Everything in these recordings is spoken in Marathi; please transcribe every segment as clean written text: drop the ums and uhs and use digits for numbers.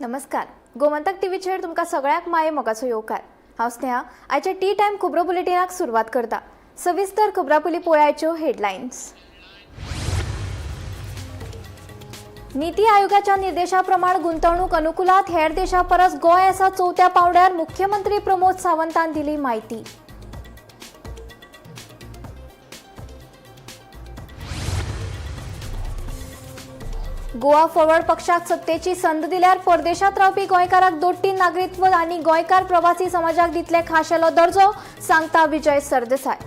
नमस्कार. गोमंतक टीव्हीचेर तुमकां सगळ्याक माये मोगाचो येवकार. हांव स्नेहा. आयच्या टी टायम खबरो बुलेटिनाक सुरवात करता. सविस्तर खबरां पयलीं पळोवयाच्यो हेडलायन्स. नीती आयोगाच्या निर्देशाप्रमाण गुंतवणूक अनुकूलात हेर देशां परस गोंय आसा चवथ्या पांवड्यार मुख्यमंत्री प्रमोद सावंतान दिली माहिती. गोवा फॉरवर्ड पक्षाक सत्तेची संद दिल्यार परदेशांत रावपी गोंयकारांक दोट्टी नागरिकत्व आनी गोंयकार प्रवासी समाजाक दितले खाशेलो दर्जो, सांगता विजय सरदेसाय.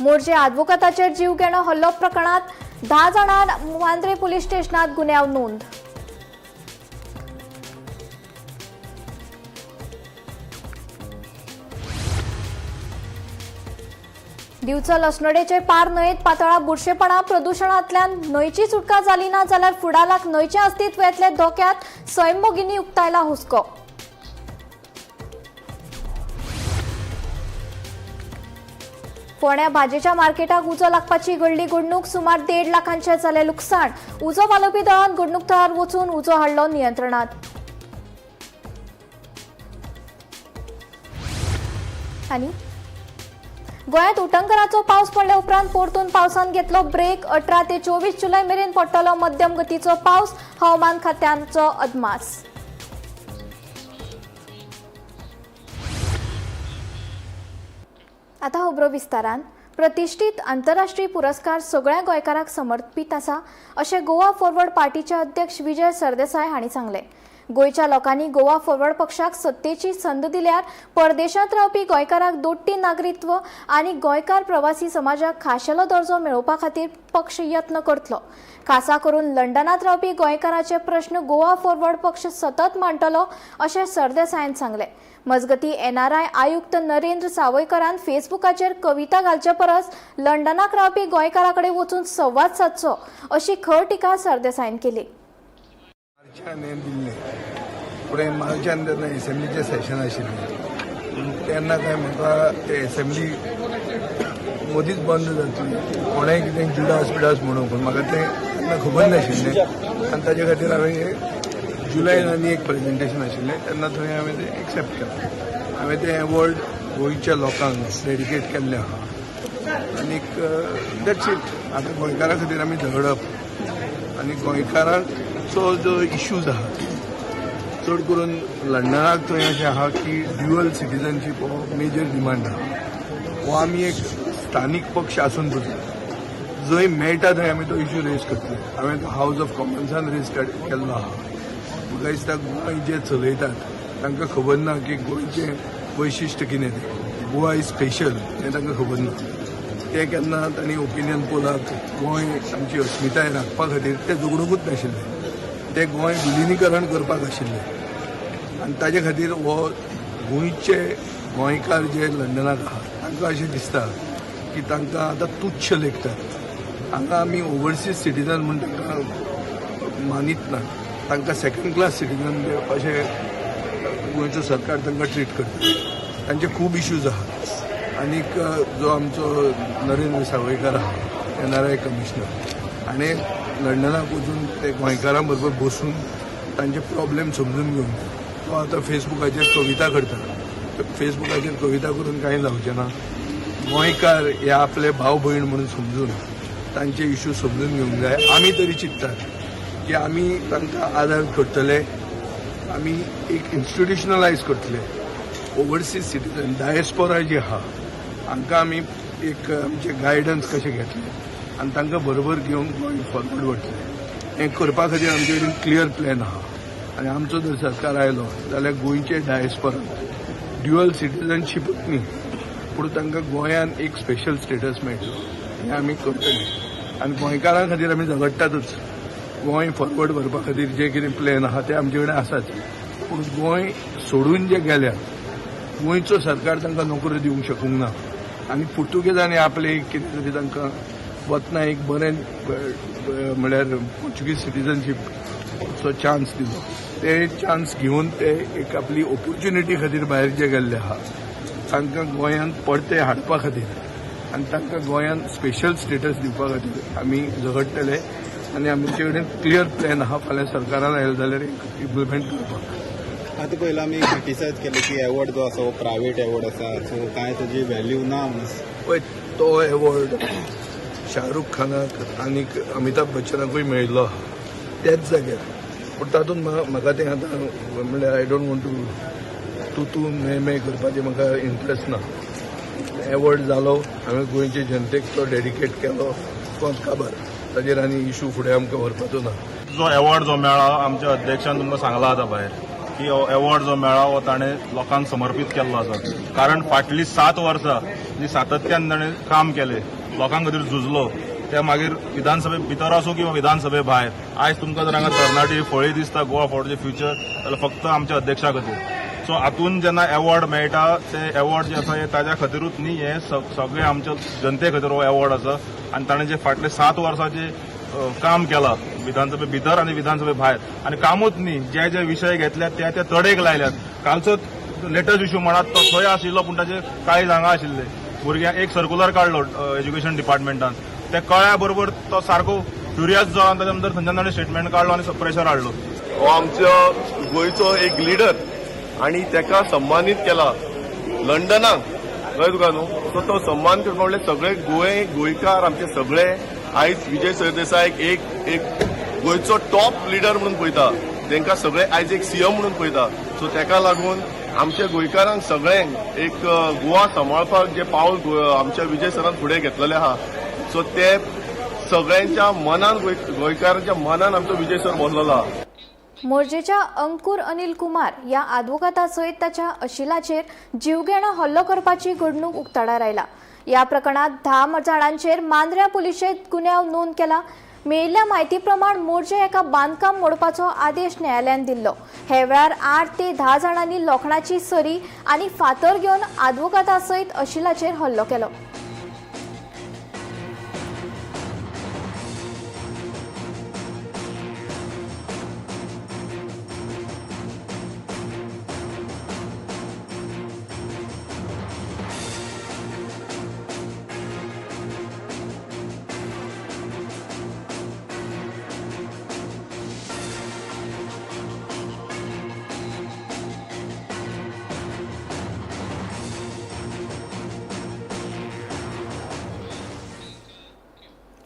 मोर्जे आदवोकाताचेर जीवघेणो हल्लो प्रकरणात 10 जाणां वांद्रे पुलीस स्टेशनात गुन्यांव नोंद. दिवचल अस्नोडेचे पार न्हंयेत पातळा बुरशेपणा प्रदूषणांतल्यान न्हंयची सुटका जाली ना जाल्यार फुडाराक न्हंयचे अस्तित्व येतले धोक्यात, सैमोगिनी उक्तायला हुस्को. फोंड्या भाजयेच्या मार्केटाक उजो लागपाची घडली घडणूक. सुमार 1.5 लाखांचे जाले लुकसाण. उजो वालोवपी दळान घडणूक थळार वचून उजो हाडलो नियंत्रणात. आनी गोंयांत उटंगराचो पावस पडले उपरांत परतून पावसान घेतलो ब्रेक. 18 ते 24 जुलय मेरेन पडटलो मध्यम गतीचो पावस, हवामान खात्याचो अदमास. आता खबरो विस्तारान. प्रतिष्ठीत आंतरराष्ट्रीय पुरस्कार सगळ्या गोंयकारांक समर्पित आसा अशें गोवा फॉरवर्ड पार्टीचे अध्यक्ष विजय सरदेसाय हांणी सांगलें. गोंयच्या लोकांनी गोवा फॉरवर्ड पक्षाक सत्तेची संद दिल्यार परदेशांत रावपी गोंयकारांक दोट्टी नागरिकत्व आनी गोंयकार प्रवासी समाजाक खाशेलो दर्जो मेळोवपा खातीर पक्ष यत्न करतलो. खासा करून लंडनांत रावपी गोंयकारांचे प्रश्न गोवा फॉरवर्ड पक्ष सतत मांडटलो अशें सरदेसायान सांगलें. मजगतीं एनआरआय आयुक्त नरेंद्र सावयकरान फेसबुकाचेर कविता घालचे परस लंडनाक रावपी गोंयकारां कडेन वचून संवाद सादचो अशी खर टिका सरदेसायान केली. फुडें मार्चान तेन्ना एसेंब्लीचें सेशन आशिल्लें तेन्ना काय म्हाका ते एसेंब्ली मदींच बंद जातली, कोणेंय कितें जुडास बिडास म्हणून, पूण म्हाका तें तेन्ना खबर नाशिल्लें आनी ताचे खातीर हांवें जुलयान आनी एक प्रेजेंटेशन आशिल्लें तेन्ना थंय हांवें तें एक्सेप्ट केलें. हांवें तें अवॉर्ड गोंयच्या लोकांक डेडिकेट केल्लें आहा आनीक दॅट्स इट. आतां गोंयकारां खातीर आमी झगडप आनी गोंयकारांचो जो इश्यूज आहा चड करून लंडनाक थंय अशें आहा की ड्युअल सिटीजनशीप हो मेजर डिमांड आहा. हो आमी एक स्थानीक पक्ष आसून पुरतो जंय मेळटा थंय आमी तो इश्यू रेज करतले. हांवें तो हावज ऑफ कॉमन्सान रेज केल्लो आहा. म्हाका दिसता गोंय जे चलयतात तांकां खबर ना की गोंयचें वैशिश्ट कितें तें. गोवा इज स्पेशल हें तांकां खबर ना. ते केन्ना तांणी ओपिनियन पोलाक गोंय आमची अस्मिताय राखपा खातीर ते झगडूंकूच नाशिल्ले. ते गोंय विलिनीकरण करपाक आशिल्ले आनी ताजे खातीर हो गोंयचे गोंयकार जे लंडनाक आहात तांकां अशें दिसता की तांकां आतां तुच्छ लेखतात. हांगा आमी ओवरसीज सिटीजन म्हूण तांकां मानीत ना, तांकां सेकंड क्लास सिटीजन अशें गोंयचो सरकार तांकां ट्रीट करता. तांचे खूब इश्यूज आहात. आनीक जो आमचो नरेंद्र सावयकर आहा एनआरआय कमिशनर हाणें लंडनाक वचून ते गोंयकारां बरोबर बसून तांचे प्रॉब्लेम समजून घेवन तो आतां फेसबुकाचेर कविता करता. फेसबुकाचेर कविता करून कांय जावचें ना. गोंयकार हे आपले भाव भयण म्हणून समजून तांचे इश्यू समजून घेवंक जाय. आमी तरी चिंततात की आमी तांकां आदार करतले, आमी एक इन्स्टिट्युशनलायज करतले. ओवरसीज सिटीजन डायस्पोरा जी आहा हांकां आमी एक आमचे गायडन्स कशें घेतले आनी तांकां बरोबर घेवन गोंय फॉरवर्ड वतलें. हें करपा खातीर आमचे कडेन क्लियर प्लॅन आहा. आनी आमचो जर सरकार आयलो जाल्यार गोंयचे डायस्पोरा ड्युअल सिटीजनशीपच न्ही पूण तांकां गोंयान एक स्पेशल स्टेटस मेळटलो हें आमी करतले. आनी गोंयकारां खातीर आमी झगडटातूच. गोंय फॉरवर्ड व्हरपा खातीर जे कितें प्लॅन आहा ते आमचे कडेन आसाच. पूण गोंय सोडून जे गेल्यात गोंयचो सरकार तांकां नोकऱ्यो दिवंक शकूंक ना. आनी पुर्तुगेजांनी आपले कितें तरी तांकां वतना एक बरें म्हळ्यार पोर्चुगीज सिटीजनशीपचो चान्स दिलो. ते चान्स घेवन ते एक आपली ऑपॉर्च्युनिटी खातीर भायर जे गेल्ले आहा तांकां गोंयांत परते हाडपा खातीर आनी तांकां गोंयांत स्पेशल स्टेटस दिवपा खातीर आमी झगडटले आनी आमचे कडेन क्लियर प्लॅन आहा फाल्यां सरकारान आयलो जाल्यार इम्प्लिमेंट करपाक. आतां पयलीं आमी क्रिटिसायज केले की एवॉर्ड जो आसा हो प्रायवेट एवॉर्ड आसा, सो कांय ताजी व्हॅल्यू ना म्हणून. पळय तो एवॉर्ड शाहरुख खानाक आनीक अमिताभ बच्चनाकूय मेळिल्लो त्याच जाग्यार, पूण तातूंत म्हाका तें आतां म्हणल्यार आय डोंट वॉन्ट टू मे करपाचें म्हाका इंट्रस्ट ना. एवॉर्ड जालो, हांवें गोंयचे जनतेक तो डेडिकेट केलो, कोण खबर ताजेर आनी इशू फुडें आमकां व्हरपाचो ना. जो एवॉर्ड जो मेळ्ळा आमच्या अध्यक्षान तुमकां सांगला आतां भायर की हो एवॉर्ड जो मेळ्ळा हो ताणें लोकांक समर्पीत केल्लो आसा. कारण फाटलीं 7 वर्सां जी सातत्यान ताणें काम केलें, लोकां खातीर झुजलो, ते मागीर विधानसभे भितर आसूं किंवा विधानसभे भायर. आयज तुमकां जर हांगा तरणाटी फळी दिसता गोवा फॉर द फ्युचर, जाल्यार फक्त आमच्या अध्यक्षा खातीर. सो हातून जेन्ना एवॉर्ड मेळटा ते एवॉर्ड जे आसा हे ताज्या खातीरूच न्ही, हे सगळे आमच्या जनते खातीर हो एवॉर्ड आसा. आनी ताणें जे फाटले 7 वर्सांचे काम केलां विधानसभे भितर आनी विधानसभे भायर, आनी कामूच न्ही, जे जे विशय घेतल्यात ते तडेक लायल्यात. कालचो लेटस्ट इश्यू म्हणत तो थंय आशिल्लो पूण ताचे कांय हांगा आशिल्ले भुरग्यांक एक सर्कुलर काडलो एज्युकेशन डिपार्टमेंटान. ते कळ्या बरोबर तो सारको क्युरियस जो ताच्या नंतर थंयच्यान ताणें स्टेटमेंट काडलो आनी प्रेशर हाडलो. हो आमचो गोंयचो एक लिडर आणि ताका सन्मानीत केला लंडनाक, कळ्ळें तुका न्हू. सो तो सन्मान करपा म्हणल्यार सगळे गोंयकार आमचे सगळे आयज विजय सरदेसायक एक गोंयचो टॉप लिडर म्हणून पळयता, तांकां सगळे आयज एक सीएम म्हणून पळयता. सो ताका लागून आमच्या गोंयकारांक सगळ्यांक एक गोवा सांबाळपाक जे पावल आमच्या विजय सरान फुडें घेतलेले आहा, सो ते सगळ्यांच्या मनान गोंयकारांच्या मनान आमचो विजय सर बसलेलो आहा. मोर्जेच्या अंकुर अनिल कुमार या आदवोगाता सयत ताच्या अशिलाचेर जीवघेणो हल्लो करपाची घडणूक उक्ताडार आयला. या प्रकरणात 10 जाणांचेर मांद्र्या पुलिशेंत गुन्यांव नोंद केला. मेळिल्ल्या म्हायती प्रमाण मोर्जे एका बांदकाम मोडपाचो आदेश न्यायालयान दिल्लो. हे वेळार 8 ते 10 जाणांनी लोखणाची सरी आनी फातर घेवन आदवोगाता सयत अशिलाचेर हल्लो केलो.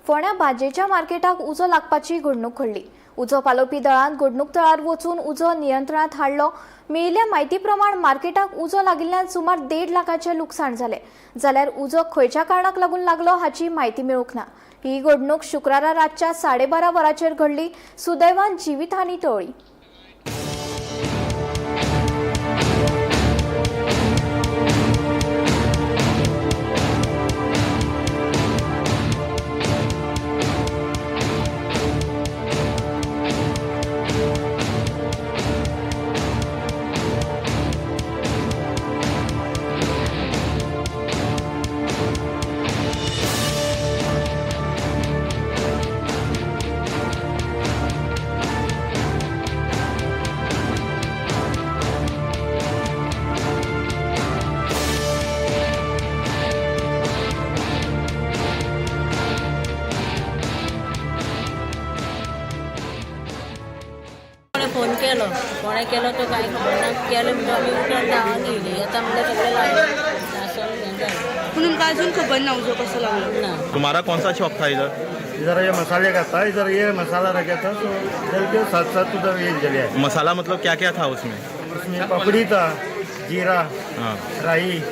फोंड्या भाजयेच्या मार्केटाक उजो लागपाची घडणूक घडली. उजो पालोवपी दळान घडणूक थळार वचून उजो नियंत्रणात हाडलो. मेळिल्ल्या म्हायती प्रमाण मार्केटाक उजो लागिल्ल्यान सुमार 1.5 लाखाचे लुकसाण जाले. जाल्यार उजो खंयच्या कारणाक लागून लागलो हाची म्हायती मेळूंक ना. ही घडणूक शुक्रारा रातच्या 12:30 वरांचेर घडली. सुदैवान जिवीतहानी टळ्ळी. फोन केलो, कोणे केलो तो काय खबर ना. केले म्हणजे आम्ही उठून धांवून गेली. आता म्हणजे सगळे लागले म्हणून का अजून खबर ना उजो कसं लागलो ना. तुम्हारा कौन सा शॉप था इधर? इधर ये मसाले का था, इधर ये मसाला रखा था, तो जल के साथ साथ उधर ये जल गया. मसाला मतलब क्या क्या था उसमें? उसमें पपड़ी था, जीरा, हाँ, राई,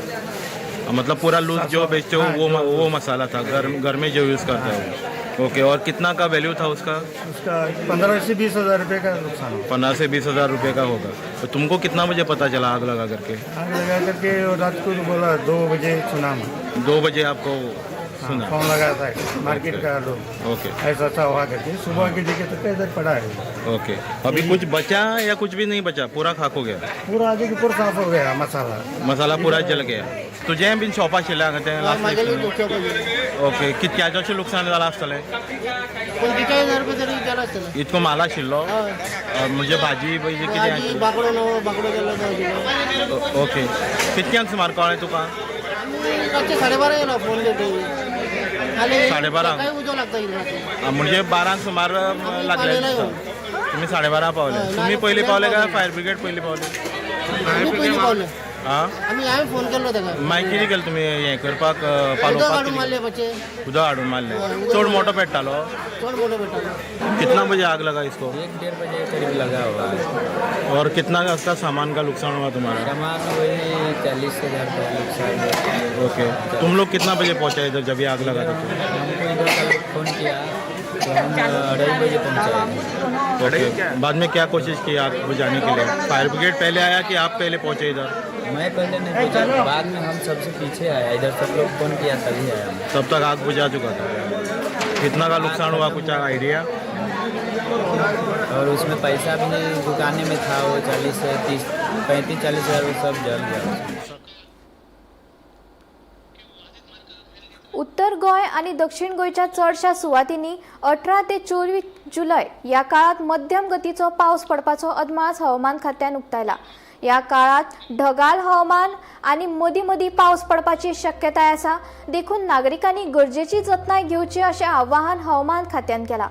मतलब पूरा लूज जो बेचते हो वो मसाला था, घर में जो यूज़ करते हो. ओके, और कितना का वैल्यू था उसका? उसका 15 से 20 हज़ार रुपये का नुकसान हुआ. 15 से 20 हज़ार रुपये का होगा. तो तुमको कितना बजे पता चला आग लगा करके? आग लगा करके रात को बोला 2 बजे सुना मैं. 2 बजे आपको सुना? फोन लगा था मार्केट का लोग, ओके ऐसा था हुआ करके. सुबह के देखे तो इधर पड़ा है. ओके. अभी कुछ बचा या कुछ भी नहीं बचा? पूरा खाक हो गया? पूरा आगे के पूरा साफ हो गया मसाला. मसाला पूरा जल गया. तुझे बीन शॉपा शिल्ला ओके. कितक्याचें लुकसाण जालां आसतलें? इतको माल आशिल्लो? म्हणजे भाजी बिजी कितें? ओके. कितक्यांक सुमार कळ्ळें तुका? रातचे 12:30 येला फोन घेतो 12:30? काय उजो लागता येईल म्हणजे 12 सुमार लागले तुम्ही 12:30 पावले तुम्ही पहिले पावले का फायर ब्रिगेड पहिले पावले आम्ही पयलीं पावले हां हांवें फोन केल्लो ताका मागीर कितें केलें तुमी हें करपाक उदक पालोवपाक हाडून मारले मातशे उदक हाडून मारले चड मोठो पेट्टालो चड मोठो पेट्टालो कितना बजे आग लगा इसको 1-1.5 बजे करीब लगा हुआ है। और कितना का सामान का नुकसान हुआ तुम्हारा सामान वही 40,000 का नुकसान हुआ। ओके तुम लोग कितना बजे पहुंचे इधर जब ये आग लगा थी हमको इधर कल फोन किया तो हम 2:30 बजे पहुँचे। ओके बाद में क्या कोशिश की आग बुझाने के लिए फायर ब्रिगेड पहले आया कि आप पहले पहुंचे इधर मैं पहले नहीं पहुँचा, बाद में हम सबसे पीछे आया, इधर सब लोग फोन किया तभी आया। तब तक आग बुझा चुका था कितना का नुकसान हुआ कुछ आइडिया और उसमें पैसा भी नहीं दुकाने में था, वो 40 से 30 35-40 हज़ार वो सब जल गया। उत्तर गोंय आणि दक्षिण गोंयच्या चडशा सुवातींनी 18 ते 24 जुलय या काळात मध्यम गतीचो पावस पडपाचो अदमास हवामान खात्यान उक्तायला। या काळात ढगाळ हवामान आणि मदीं मदीं पावस पडपाची शक्यताय आसा, देखून नागरिकांनी गरजेची जतनाय घेवची अशें आवाहन हवामान खात्यान केला।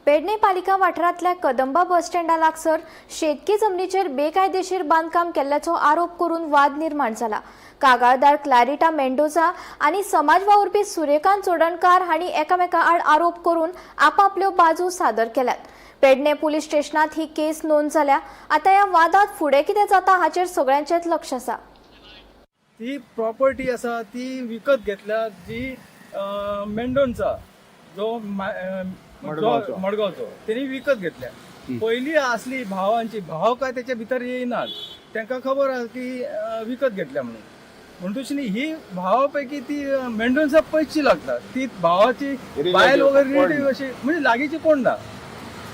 पेडणे पालिका वाठारांतल्या कदंबा बस स्टँडा लागसर शेतकी जमनीचेर बेकायदेशीर बांदकाम केल्ल्याचो आरोप करून वाद निर्माण जाला। कागाळदार क्लॅरिटा मेंडोजा आणि समाज वावुरपी सूर्यकांत चोडणकार हांणी एकामेका आड आरोप करून आपापल्यो बाजू सादर केल्यात। पेडणे पुलीस स्टेशनात ही केस नोंद जाल्या। आता या वादात फुडें कितें जाता हाचेर सगळ्यांचेच लक्ष आसा। ती प्रॉपर्टी आसा ती विकत घेतल्या जी मेंडोनचा जो मडगावचो त्यांनी विकत घेतल्या। पहिली असली भावांची भाव काय त्याच्या भितर येईनात, त्यांना खबर आहे की विकत घेतल्या म्हणून तशी ही भावापैकी ती मेंडोनचा पैसे लागतात, ती भावाची बायल वगैरे रिलेटिव्ह अशी म्हणजे लागीची कोण ना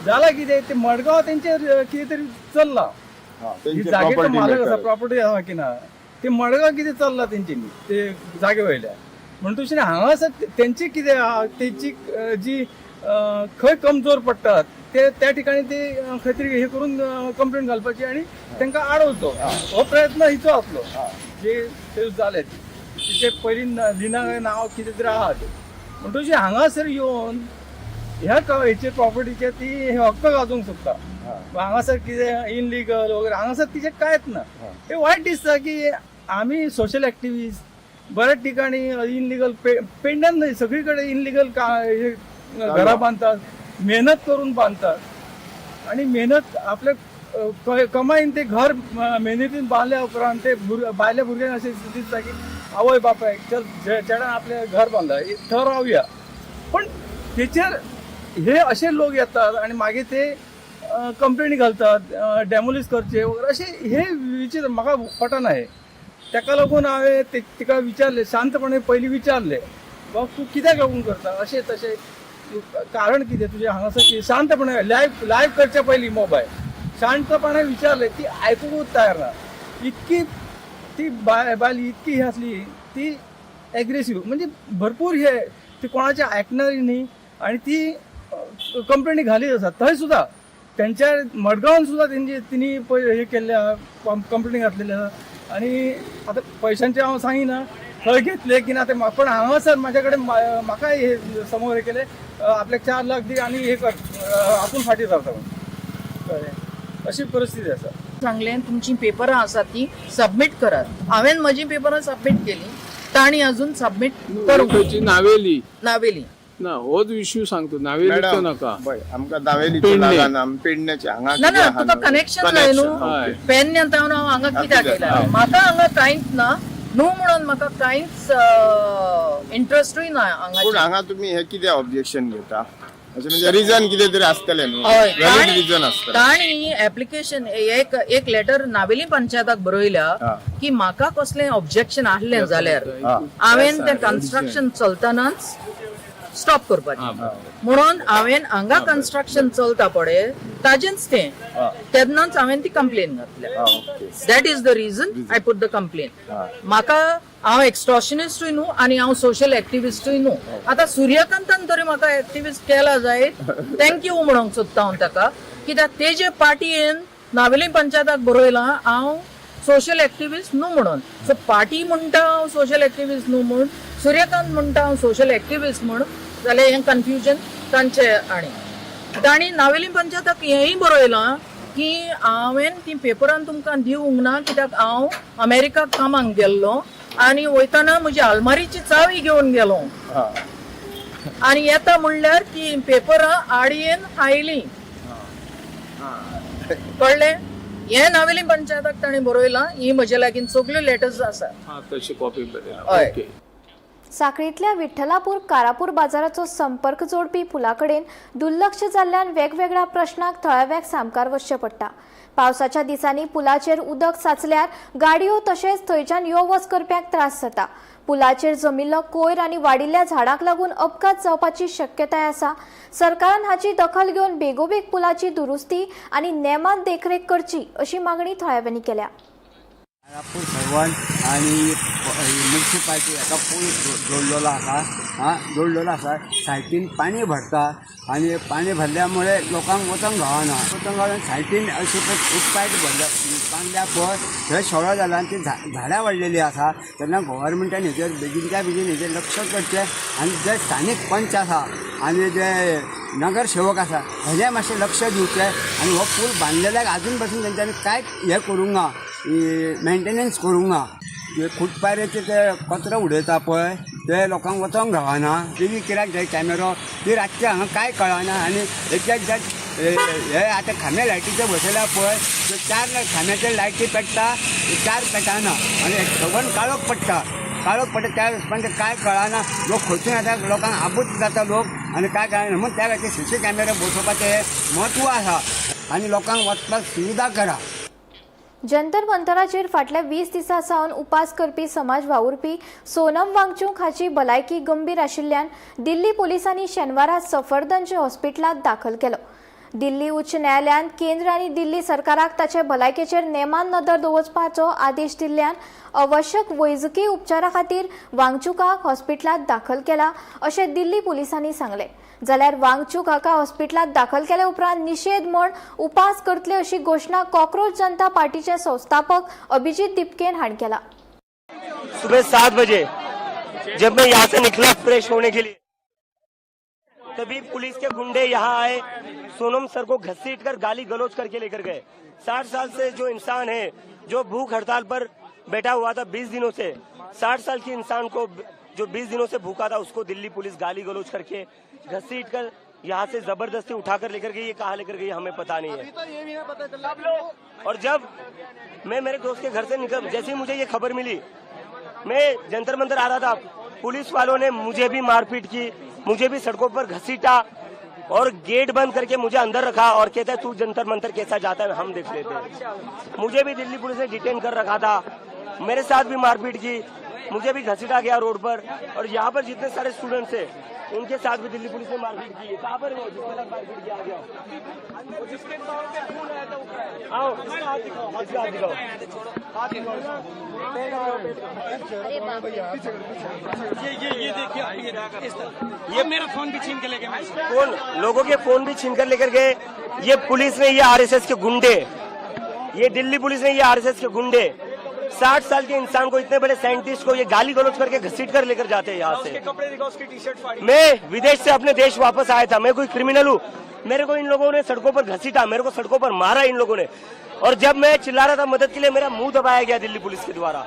झाला कितें ते मडगाव त्यांचे कितें तरी चल्ला जागेचो मालक आसा प्रॉपर्टी आसा की ना ते मडगाव कितें चल्ला तेंच्यांनी ते जागे वयल्या म्हणून तशी हांगासर त्यांची कितें त्यांची जी खंय कमजोर पडटात ते त्या ठिकाणी ते खंय तरी हे करून कंप्लेंट घालपाची आणि तांकां आडवचो हो प्रयत्न हिचो आसलो जे ते जाले तिचे पयलीं लिना नांव कितें तरी आहा म्हणटशी हांगासर येवन ह्या हेचे प्रॉपर्टीचे ती हे हक्क गाजोवंक सोदता। हांगासर कितें इनलिगल वगैरे हांगासर तिचे कांयच ना। हे वायट दिसता की आमी सोशल एक्टिविस्ट बऱ्याच ठिकाणी इनलिगल पेडण्यान न्हय सगळीकडे इनलिगल घरां बांदतात, मेहनत करून बांदतात आणि मेहनत आपल्या कमाईन ते घर मेहनतीन बांदल्या उपरांत ते बायल्या भुरग्यांक अशें दिसता की आवय बापायक चल चेडा आपलें घर बांदला थंय रावया, पण तेचेर हे असे लोक येतात आणि मागीर ते कंप्लेनी घालतात डेमोलिश करचे वगैरे असे हे विचित्र म्हाका पटना हे। ताका लागून हांवें तिका विचारले शांतपणे पयलीं विचारले बाबा तूं कित्याक लागून करता अशें तशें कारण कितें तुजें हांगासर शांतपणे लायव्ह करच्या पयलीं मोबायल शांतपणे विचारले ती आयकूंकूच तयार ना। इतकी ती बायल इतकी ही आसली ती एग्रेसिव्ह म्हणजे भरपूर हे ती कोणाचें आयकणारी न्ही आणि ती कंप्लेनी घालीत आसा थंय सुद्धा त्यांच्या मडगांवान सुद्धा तिणी हे केल्ल्या कंप्लेनी घातलेली आसा आणि आता पैशांचे हांव सांगिना थंय घेतले की ना ते पण हांगासर म्हाज्या कडेन म्हाका हे समोर हे केले आपल्याक 4 लाख दी आणि हे कर आपूण फाटीं सरता कळ्ळें अशी परिस्थिती आसा। सांगलें तुमची पेपरां आसा ती सबमीट करात। हांवें म्हजी पेपरां सबमीट केली ताणी अजून सबमिट करूंक नावेली नावेली ना होच इश्यू सांगतो नावेली मॅडम नका पळय, आमकां दावेली पेडणे. लागना पेडण्याचे हांगा ना कितें ना आहा तुका न्हू? कनेक्शन जाय न्हू हय. पेन येता हांव हांगा कित्याक कित्याक? केला म्हाका हांगा कांयच ना न्हू म्हणून म्हाका कांयच इंटरेस्टूय ना पूण हांगा हांगा तुमी हे कितें ऑब्जेक्शन घेता अशें म्हणजे रिजन कितें तरी आसतलें न्हू हय वॅलिड रिजन आसतलें ताणी एप्लिकेशन एक लेटर नावेली पंचायताक बरयल्या की म्हाका कसलें ऑब्जेक्शन आहलें जाल्यार हांवेन तें कन्स्ट्रक्शन चलतनाच स्टॉप करपाचें म्हणून हांवेन हांगा कन्स्ट्रक्शन चलता पळय ताजेंच तें तेन्नाच हांवेन ती कंप्लेन घातल्या that is the region I put the complain म्हाका हांव एक्स्टॉशनिस्टूय न्हू आनी हांव सोशल एक्टिविस्टूय न्हू आतां सूर्यकांतान तरी म्हाका एक्टिविस्ट केला जायत थँक्यू म्हणूंक सोदता हांव ताका कित्याक तेजे पार्टयेन नावेली पंचायताक बरयलां हांव सोशल एक्टिविस्ट न्हू म्हणून सो पार्टी म्हणटा हांव सोशल एक्टिविस्ट न्हू म्हूण सूर्यकांत म्हणटा हांव सोशल एक्टिविस्ट म्हूण जाल्यार हें कन्फ्युजन तांचे आनी तांणी नावेली पंचायताक हेंय बरयलां की हांवेन ती पेपरान तुमकां दिवंक ना कित्याक हांव अमेरिकाक कामाक गेल्लो आनी वयताना म्हजी आलमारीची चावी घेवन गेलो आनी येता म्हणल्यार ती पेपरां आडयेन आयली कळ्ळें हे नावेली पंचायताक तांणी बरयलां ही म्हजे लागीं सगल्यो लेटर्स आसा तशी कॉपी हय साखळीतल्या विठ्ठलापूर कारापूर बाजाराचो संपर्क जोडपी पुलाकडेन दुर्लक्ष जाल्ल्यान वेगवेगळ्या प्रश्नाक थळाव्याक सामकार वचचें पडटा पावसाच्या दिसांनी पुलाचेर उदक साचल्यार गाडयो तशेंच थंयच्यान यो वच करप्यांक त्रास जाता पुलाचेर जमिल्लो कोयर आनी वाडिल्ल्या झाडांक लागून अपघात जावपाची शक्यताय आसा सरकारान हाची दखल घेवन बेगोबेग पुलाची दुरुस्ती आनी नेमान देखरेख करची अशी मागणी थळाव्यांनी केल्या कारापूर सरवण आणि म्युन्सिपाल्टी हाका पूल जोडलेलो आसा सायटीन पाणी भरता आणि पाणी भरल्यामुळे लोकांक वचूंक गावना सायटीन अशी उदकायट बांदल्या पळय थंय सडो जाला आनी ती झाडां वाडलेली आसा तेन्ना गव्हर्मेंटान हेचेर बेगीनच्या बेगीन हेचेर लक्ष करचें आनी जे स्थानीक पंच आसा आनी जे नगरसेवक आसा हेजें मातशें लक्ष दिवचें आनी हो पूल बांदलेल्याक आजून पासून तेंच्यांनी कांयच हें करूंक ना मेंटेनन्स करूंक ना फुटपारेचे ते कचरो उडयता पळय ते लोकांक वचोंक गावना टीव्ही कित्याक जाय कॅमेरो ती रातचे हांगा कांय कळना आनी एक हे आतां खांबे लायटीचे बसयल्या पळय ते 4 खांब्याचेर लायटी पेट्टा 4 पेटाना आनी सगळ्यान काळोख पडटा त्या पण ते काय कळना लोक खंयसून येता लोकांक आबूज जाता लोक आनी काय कळना म्हणून त्या खातीर सीसी कॅमेरा बसोवपाचें म्हत्व आसा आनी लोकांक वचपाक सुविधा करा जंतर मंतराचेर फाटल्या 20 दिसां सावन उपास करपी समाज वावुरपी सोनम वांगचूक हाची भलायकी गंभीर आशिल्ल्यान दिल्ली पोलिसांनी शेनवारा सफरदंज हॉस्पिटलांत दाखल केलो दिल्ली उच्च न्यायालयान केंद्र आनी दिल्ली सरकाराक ताचे भलायकेचेर नेमान नदर दवरपाचो आदेश दिल्ल्यान आवश्यक वैजकी उपचारा खातीर वांगचुकाक हॉस्पिटलांत दाखल केला अशें दिल्ली पोलिसांनी सांगलें जाल्यार वांगचूक हाका हॉस्पिटलांत दाखल केले उपरांत निषेध म्हण उपास करतले अशी घोषणा कॉक्रोच जनता पार्टीचे संस्थापक अभिजीत दिपकेन हांणी केला सुबह 7 बजे जब मैं यहाँ से निकला फ्रेश होने के लिए तभी पुलिस के गुंडे यहाँ आए सोनम सर को घसीट कर गाली गलौज करके लेकर गए 60 साल से जो इंसान है जो भूख हड़ताल पर बैठा हुआ था 20 दिनों से 60 साल के इंसान को जो 20 दिनों से भूखा था उसको दिल्ली पुलिस गाली गलौज करके घसीट कर यहाँ से जबरदस्ती उठाकर लेकर गई ये कहाँ लेकर गई हमें पता नहीं है और जब मैं मेरे दोस्त के घर से निकल जैसे ही मुझे ये खबर मिली मैं जंतर मंतर आ रहा था पुलिस वालों ने मुझे भी मारपीट की मुझे भी सड़कों पर घसीटा और गेट बंद करके मुझे अंदर रखा और कहता है तू जंतर मंतर कैसा जाता है हम देख लेते हैं मुझे भी दिल्ली पुलिस ने डिटेन कर रखा था मेरे साथ भी मारपीट की मुझे भी घसीटा गया रोड पर और यहाँ पर जितने सारे स्टूडेंट्स हैं उनके साथ भी दिल्ली पुलिस ने मारपीट की है कहाँ पर वो जिसके साथ मारपीट किया गया जिसके आओ इसका हाथ दिखाओ ये देखिए ये मेरा फोन भी छीन के ले गए कौन लोगों के फोन भी छीन कर लेकर गए ये पुलिस ने ये आरएसएस के गुंडे ये दिल्ली पुलिस ने ये आरएसएस के गुंडे 60 साल के इंसान को इतने बड़े साइंटिस्ट को ये गाली गलौज करके घसीट कर लेकर जाते हैं यहाँ से कपड़े दिखाओ उसकी टी शर्ट फाड़ी मैं विदेश से अपने देश वापस आया था मैं कोई क्रिमिनल हूँ मेरे को इन लोगों ने सड़कों पर घसीटा मेरे को सड़कों पर मारा इन लोगों ने और जब मैं चिल्ला रहा था मदद के लिए मेरा मुंह दबाया गया दिल्ली पुलिस के द्वारा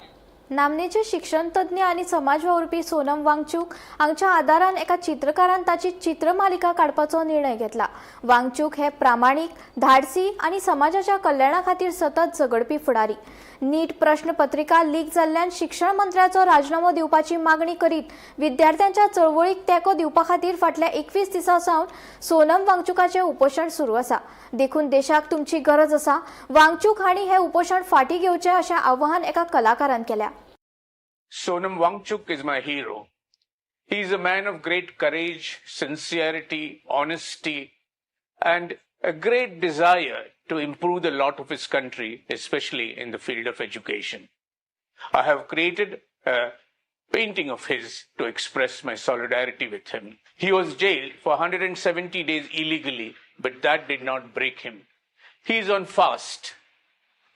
नामनेचे शिक्षण तज्ञ आणि समाजवावुरपी सोनम वांगचूक हांच्या आदारान एका चित्रकारान ताची चित्रमालिका काडपाचो निर्णय घेतला. वांगचूक हे प्रामाणीक, धाडसी आणि समाजाच्या कल्याणा खातीर सतत झगडपी फुडारी. नीट प्रश्नपत्रिका लीक जाल्ल्यान शिक्षण मंत्र्याचो राजीनामो दिवपाची मागणी करीत विद्यार्थ्यांच्या चळवळीक तेंको दिवपा खातीर फाटल्या 21 दिसांसावन सोनम वांगचुकाचें उपोशण सुरू आसा. देखून देशाक तुमची गरज आसा. वांगचूक हांणी हे उपोशण फाटीं घेवचें अशें आवाहन एका कलाकारान केल्या. Sonam Wangchuk is my hero. He is a man of great courage, sincerity, honesty, and a great desire to improve the lot of his country, especially in the field of education. I have created a painting of his to express my solidarity with him. He was jailed for 170 days illegally, but that did not break him. He is on fast.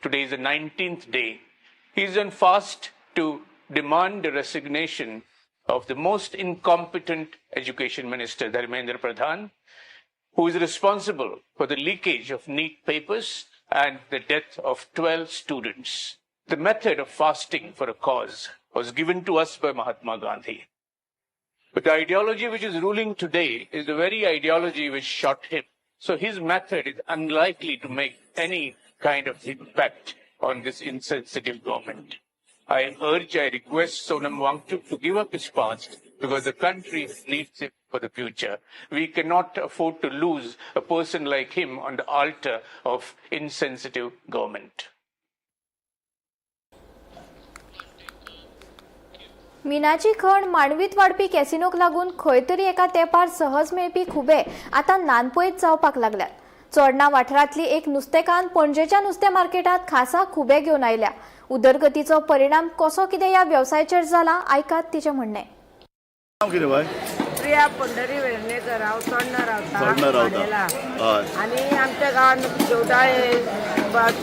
Today is the 19th day. He is on fast to demand the resignation of the most incompetent education minister, Dharmendra Pradhan, who is responsible for the leakage of NEET papers and the death of 12 students. The method of fasting for a cause was given to us by Mahatma Gandhi. But the ideology which is ruling today is the very ideology which shot him. So his method is unlikely to make any kind of impact on this insensitive government. I request Sonam Wangchuk to give up his past because the country needs him for the future. We cannot afford to lose a person like him on the altar of insensitive government. मिनाची खण मांडवीत वाडपी कॅसिनोक लागून खंय तरी एका तेंपार सहज मेळपी खुबे आतां नानपयत जावपाक लागल्यात. चोडणा वाठारांतली एक नुस्तेकान पणजेच्या नुस्तें मार्केटांत खासा खुबे घेवन आयल्या. उदरगतीचो परिणाम कसो कितें ह्या वेवसायाचेर जाला आयकात तिचें म्हणणें. प्रिया पंढरी वेर्णेकर हांव चोडणा रावता आनी आमच्या गांवांत शेवटाळे,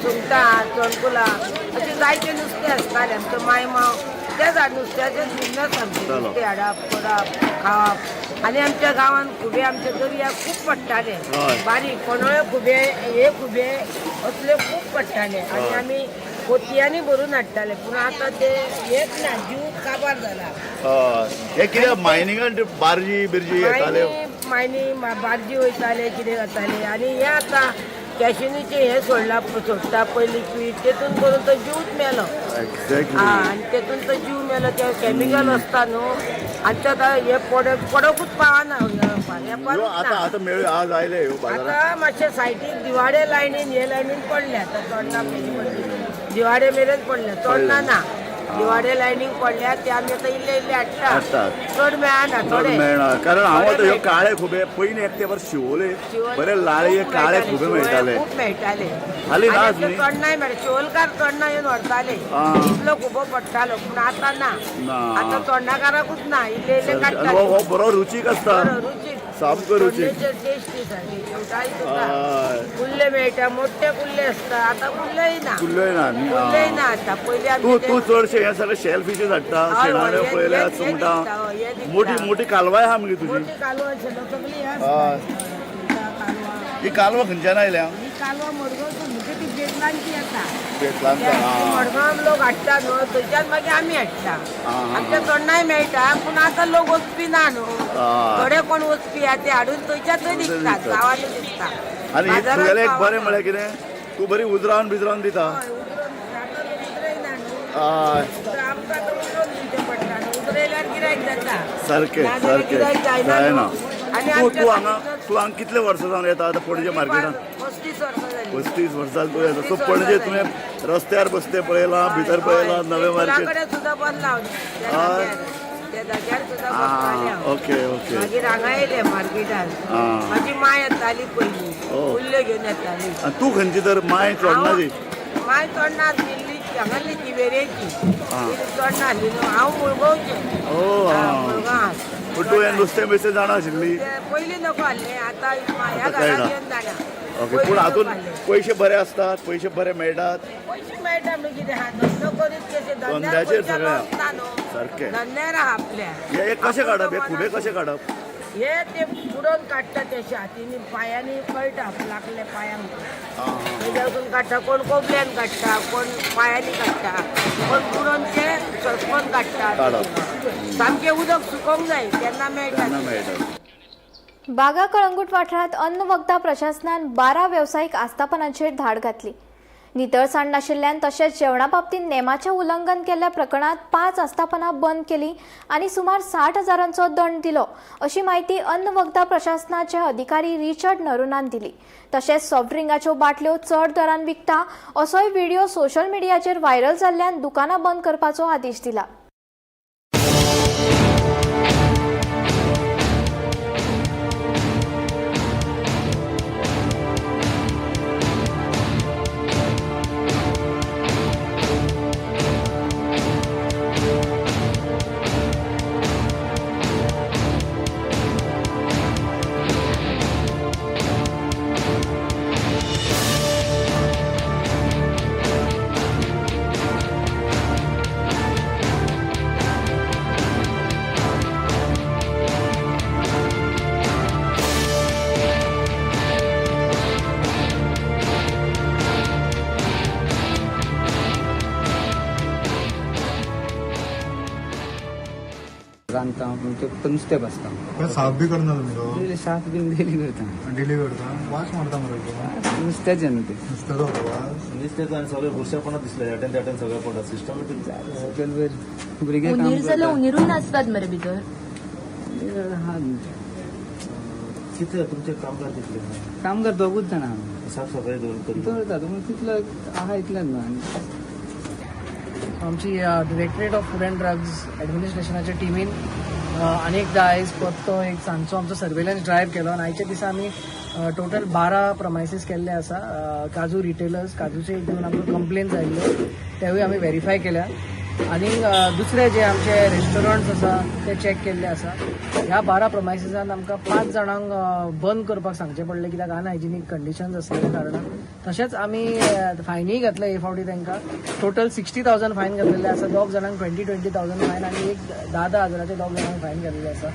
सुंगटां, चणकुलां अशें जायते नुस्तें आसतालें. आमचो मायमाव तेच नुस्त्याचेच बिजनस आमचे. नुस्तें हाडप, करप, खावप. आनी आमच्या गांवांत खुबे आमचे दर्या खूब पडटाले. बारीक कोणोळे खुबे, हे खुबे असले खूब पडटाले आनी आमी पोतयांनी भरून हाडटाले. पूण आतां ते एक ना, जीव काबार जाला. हे कितें मायनिंगान बार्जी बिर्जी येताले, मायनी बार्जी वयताले, कितें जाताले. आनी हे आतां कॅशिनीचे हे सोडटा पयलीं पीठ, तेतून करून तो जीवच मेलो. आनी तेतून तो जीव मेलो. ते कॅमिकल आसता न्हू आनी ते हे पडोकूच पावना. आतां मातशे सायटीक दिवाडे लायनीन हे लायनीन पडले. आतां चोडणा दिवाडे मेरेन पडले, चोडणा ना. दिवाडे लायनीक पडल्या ते आमी आतां इल्ले इल्ले हाडटा. चड मेळना थोडे. कारण हांव आतां ह्यो काळे खुबे पयलीं एक तेंपार शिवोले बरे लाळये काळे खुबे मेळटाले. खूब मेळटाले. हालीं ना न्ही. चोडणाय मेळटा. शिवोलकार चोडणा येवन व्हरताले. इतलो खुबो पडटालो. पूण आतां ना. आतां चोडणाकाराकूच ना. इल्ले इल्ले काडटा. हो बरो रुचीक आसता. रुचीक सामको रुचीक. टेस्टी कुल्ले मेळटा. मोठे कुल्ले आसता. आतां कुल्लेय ना. कुल्लेय ना आतां. पयलीं तूं चडशे हे सगळे शेल फिशीस हाडटा. शेणाण्यो पळयल्या, सुंगटां, मोठी मोठी कालवाय आहा मगे तुजी. ही कालवा खंयच्यान आयल्या? ही कालवा मडगांवसून म्हणजे ती बेतलांची आसा. बेतलांच्यान. मडगांव लोक हाडटा न्हू, थंयच्यान मागीर आमी हाडटा. आमच्या चोडणाय मेळटा. पूण आतां लोक वचपी ना न्हू. थोडे कोण वचपी आहा ते हाडून थंयच्या थंय दिसतात. गांवांनी दिसता. आनी तुगेलें एक बरें म्हळ्यार कितें, तूं बरी उजरावन बिजरावन दिता. आमकां आतां उजरोवन दिवचें पडटा न्हू. उजरयल्यार गिरायक जाता. सारकें जायना. तूं हांगा कितले वर्सां जावन येता आतां पणजे मार्केटान? 35 वर्सां जालीं. 35 वर्सां तूं येता. सो पणजे तुवें रस्त्यार बसते पळयलां, भितर पळयलां, नवे मार्केट. कडेन सुद्दां बसलां त्या जाग्यार सुद्दां बसतालें हांव. ओके. मागीर हांगा येयले मार्केटान. म्हाजी माय येताली पयलीं. कुल्ल्यो घेवन येताली. आनी तूं खंयची तर माय चोडणाची? माय चोडणा दिल्ली, हांगाली तिवेरेची. चोडणा आसली न्हू. हांव मुळगांवचें. मुळगांव. पूण तूं हें नुस्तें बिस्तें जाणा आशिल्ली? पयलीं नको आहलें. आतां ह्या घरांत येवन जाणा. ओके. पूण हातून पयशे बरे आसतात, पयशे बरे मेळटात. पयशे मेळटा म्हणजे कितें आहा, धंदो करीत कशें धंद्याचेर सगळें ना न्हू. सारकें. धंद्यार आहा आपल्या. हे कशें काडप? हे खुबे कशें काडप? हे ते बुडोवन काडटा तेशे हातींनी पायांनी कळटा लागले पायांक तेज्यातून काडटा कोण कोबल्यान काडटा कोण पायांनी काडटा कोण बुडोवन ते ससमन काडटा सामकें उदक सुकोवंक जाय तेन्ना मेळटा बागा कळंगूट वाठारात अन्न वखदा प्रशासनान 12 व्यावसायिक आस्थापनांचेर धाड घातली. नितळसाण नाशिल्ल्यान तशेंच जेवणा बाबतीत नेमाचें उल्लंघन केल्ल्या प्रकरणात 5 आस्थापनां बंद केली आणि सुमार 60,000 दंड दिलो अशी माहिती अन्न वखदा प्रशासनाचे अधिकारी रिचर्ड नरुनान दिली. तशेंच सॉफ्ट ड्रिंकाच्यो बाटल्यो चड दरान विकता असोय व्हिडिओ सोशल मिडियाचेर व्हायरल जाल्ल्यान दुकानां बंद करपाचो आदेश दिला. रांदता फक्त नुस्तें भाजता. साफ बी करना तुमी साफ बीन डेली करता. डेली करता वास मारता मरे नुस्त्याचें न्हू ते. नुस्त्याचो वास नुस्तें आणि सगळे बुरशेपणा दिसले ह्याटेन त्याटेन सगळं पडटा सिस्टमॅटीक भुरगे काम करता. उनिरून नाचतात मरे भितर. किती तुमचे कामगार कितले कामगार दोगूच जाणा साफ सफाई दवरता तितलो आहा इतलेंच न्हू. आमची directorate of food and drugs ॲडमिनिस्ट्रेशनाच्या टिमीन अनेकदा आयज परतो एक सांजचो आमचो सर्वेलन्स ड्रायव्ह केलो आनी आयच्या दिसा आमी टोटल 12 प्रमायसीस केल्ले आसा. काजू रिटेलर्स काजूचे एक दोन आमकां कंप्लेन्स आयिल्ल्यो तेवूय आमी व्हेरीफाय केल्या आनी दुसरे जे आमचे रेस्टॉरंट्स आसा ते चॅक केल्ले आसा. ह्या 12 प्रमायसिसांत आमकां 5 जाणांक बंद करपाक सांगचें पडलें कित्याक अनहायजिनीक कंडिशन्स आसलेल्या कारणान. तशेंच आमी फायनूय घातले हे फावटी तांकां टोटल 60,000 फायन घातलेले आसा. 2 जाणांक 20,000 फायन आनी एक 10,000 2 जाणांक फायन घातलेले आसा.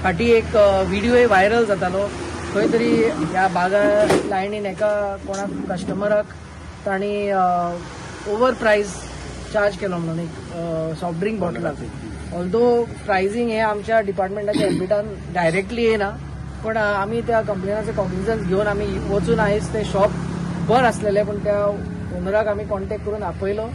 फाटीं एक व्हिडिओय व्हायरल जातालो खंय तरी ह्या बागा लायनीन एका कोणाक कस्टमराक तांणी ओवर प्रायस चार्ज केलो म्हणून एक सॉफ्ट ड्रिंक बॉटलाक. ऑल्दो प्रायसींग हे आमच्या डिपार्टमेंटाच्या एम्बिटान डायरेक्टली येना पण आमी त्या कंप्लेनाचे कॉग्निझन्स घेवन आमी वचून आयज ते शॉप बंद आसलेले पण त्या ओनराक आमी कॉन्टॅक्ट करून आपयलो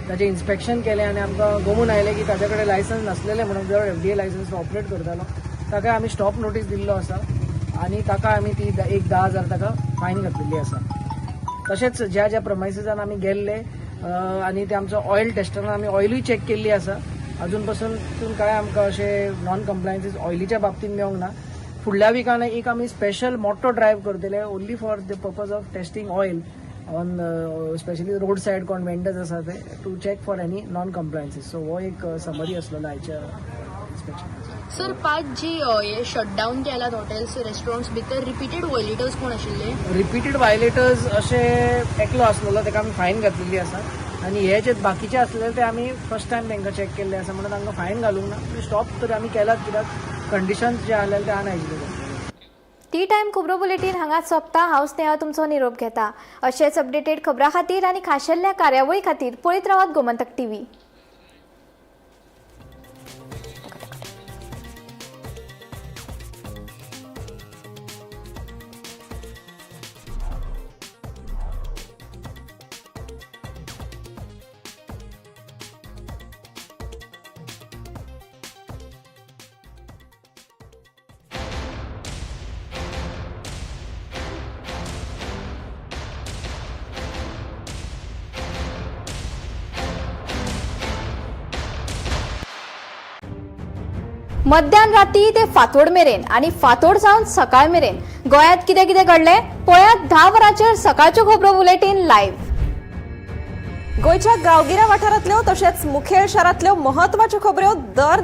ताचें इन्स्पेक्शन केलें आनी आमकां गमून आयलें की ताचे कडेन लायसन्स नासलेलें म्हणून जर FDA लायसन्स ऑपरेट करतालो ताका आमी स्टॉप नोटीस दिल्लो आसा आनी ताका आमी ती एक 10,000 ताका फायन घातलेली आसा. तशेंच ज्या ज्या प्रमायसिसांत आमी गेल्ले आनी ते आमचो ऑयल टेस्टरान आमी ऑयलूय चॅक केल्ली आसा. अजून पासून काय आमकां अशें नॉन कंप्लायन्सीस ऑयलीच्या बाबतींत मेळोंक ना. फुडल्या विकान एक आमी स्पेशल मोठो ड्रायव्ह करतले only for the purpose of testing oil on specially road side कोण वेंडर्स आसा ते to check for any non compliances. So हो एक समरी आसलेलो आयच्या इन्स्पेक्शन. सर 5 जी शटडाऊन केल्यात हॉटेल्स रेस्टॉरंट्स भितर रिपीटेड वॉयलेटर्स कोण आशिल्ले? रिपीटेड वायलेटर्स अशे एकलो आसलेलो ताका आमी फायन घातलेली आसा आनी हे जे बाकीचे आसलेले ते आमी फर्स्ट टायम तांकां चॅक केल्ले आसा म्हणून तांकां फायन घालूंक ना. स्टॉप तर आमी केलात कित्याक कंडिशन्स जे आसलेले ते अनहायजिनीक. टी टायम खबरो बुलेटीन हांगाच सोंपता. हांव स्नेहा तुमचो निरोप घेता. अशेच अपडेटेड खबरां खातीर आनी खाशेल्ल्या कार्यावळी खातीर पळयत रावात गोमंतक TV. मध्यान राती ते फातोड मेरेन आणि फातोड सावन सकाळ मेरेन गोंयांत कितें कितें घडलें पळयात 10 वरांचेर सकाळच्यो खबरो बुलेटीन लायव्ह. गोंयच्या गांवगिऱ्या वाठारांतल्यो तशेंच मुखेल शारांतल्यो महत्वाच्यो खबरो दर